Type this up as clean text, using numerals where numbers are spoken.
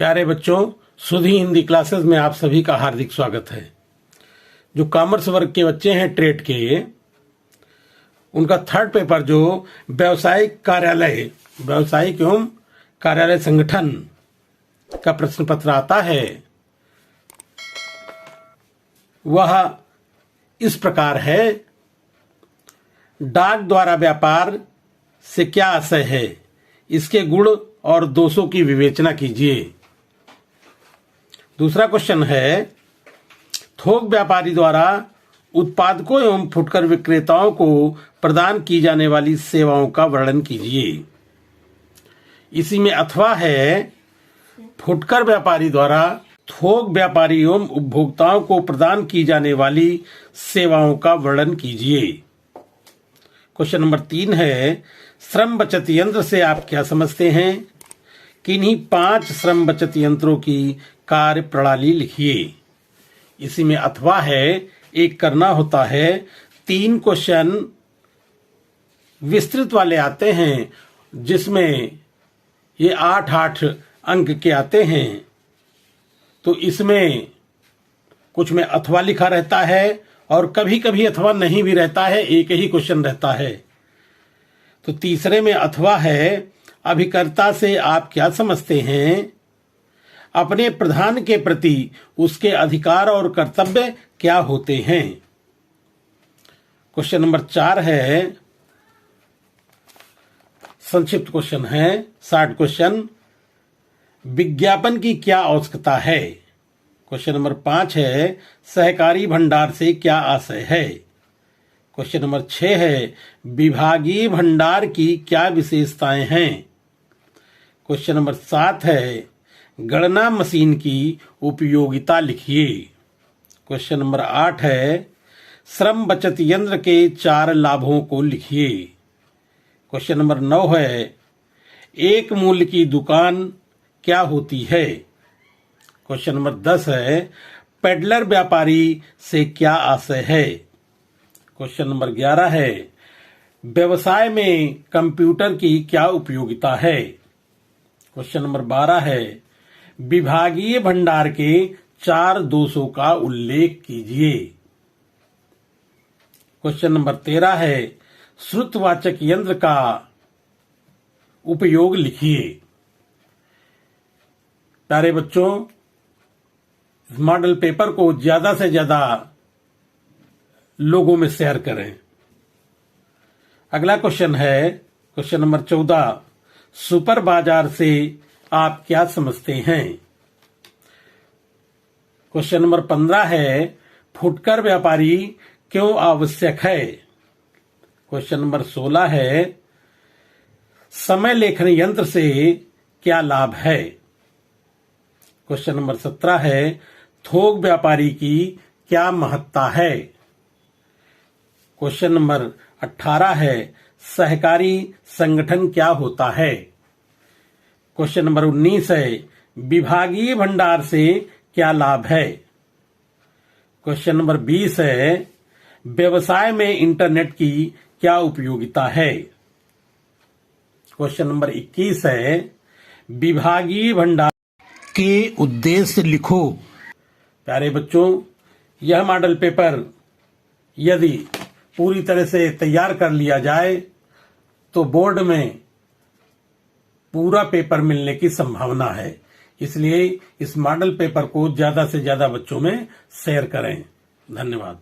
प्यारे बच्चों, सुधी हिंदी क्लासेस में आप सभी का हार्दिक स्वागत है। जो कॉमर्स वर्ग के बच्चे हैं ट्रेड के, उनका थर्ड पेपर जो व्यावसायिक एवं कार्यालय संगठन का प्रश्न पत्र आता है वह इस प्रकार है। डाक द्वारा व्यापार से क्या आशय है, इसके गुण और दोषों की विवेचना कीजिए। दूसरा क्वेश्चन है, थोक व्यापारी द्वारा उत्पादकों एवं फुटकर विक्रेताओं को प्रदान की जाने वाली सेवाओं का वर्णन कीजिए। इसी में अथवा है, फुटकर व्यापारी द्वारा थोक व्यापारी एवं उपभोक्ताओं को प्रदान की जाने वाली सेवाओं का वर्णन कीजिए। क्वेश्चन नंबर 3 है, श्रम बचत यंत्र से आप क्या समझते हैं? किन्हीं 5 श्रम बचत यंत्रों की कार्य प्रणाली लिखिए। इसी में अथवा है, एक करना होता है। 3 क्वेश्चन विस्तृत वाले आते हैं जिसमें ये 8 अंक के आते हैं। तो इसमें कुछ में अथवा लिखा रहता है और कभी कभी अथवा नहीं भी रहता है, एक ही क्वेश्चन रहता है। तो तीसरे में अथवा है, अभिकर्ता से आप क्या समझते हैं? अपने प्रधान के प्रति उसके अधिकार और कर्तव्य क्या होते हैं? क्वेश्चन नंबर 4 है, संक्षिप्त क्वेश्चन है, 60 क्वेश्चन। विज्ञापन की क्या आवश्यकता है? क्वेश्चन नंबर 5 है, सहकारी भंडार से क्या आशय है? क्वेश्चन नंबर 6 है, विभागीय भंडार की क्या विशेषताएं हैं? क्वेश्चन नंबर 7 है, गणना मशीन की उपयोगिता लिखिए। क्वेश्चन नंबर 8 है, श्रम बचत यंत्र के 4 लाभों को लिखिए। क्वेश्चन नंबर 9 है, एक मूल्य की दुकान क्या होती है? क्वेश्चन नंबर 10 है, पेडलर व्यापारी से क्या आशय है? क्वेश्चन नंबर 11 है, व्यवसाय में कंप्यूटर की क्या उपयोगिता है? क्वेश्चन नंबर 12 है, विभागीय भंडार के 4 दोषों का उल्लेख कीजिए। क्वेश्चन नंबर 13 है, श्रुतवाचक यंत्र का उपयोग लिखिए। प्यारे बच्चों, इस मॉडल पेपर को ज्यादा से ज्यादा लोगों में शेयर करें। अगला क्वेश्चन है, क्वेश्चन नंबर 14, सुपर बाजार से आप क्या समझते हैं? क्वेश्चन नंबर 15 है, फुटकर व्यापारी क्यों आवश्यक है? क्वेश्चन नंबर 16 है, समय लेखन यंत्र से क्या लाभ है? क्वेश्चन नंबर 17 है, थोक व्यापारी की क्या महत्ता है? क्वेश्चन नंबर 18 है, सहकारी संगठन क्या होता है? क्वेश्चन नंबर 19 है, विभागीय भंडार से क्या लाभ है? क्वेश्चन नंबर 20 है, व्यवसाय में इंटरनेट की क्या उपयोगिता है? क्वेश्चन नंबर 21 है, विभागीय भंडार के उद्देश्य लिखो। प्यारे बच्चों, यह मॉडल पेपर यदि पूरी तरह से तैयार कर लिया जाए तो बोर्ड में पूरा पेपर मिलने की संभावना है। इसलिए इस मॉडल पेपर को ज्यादा से ज्यादा बच्चों में शेयर करें। धन्यवाद।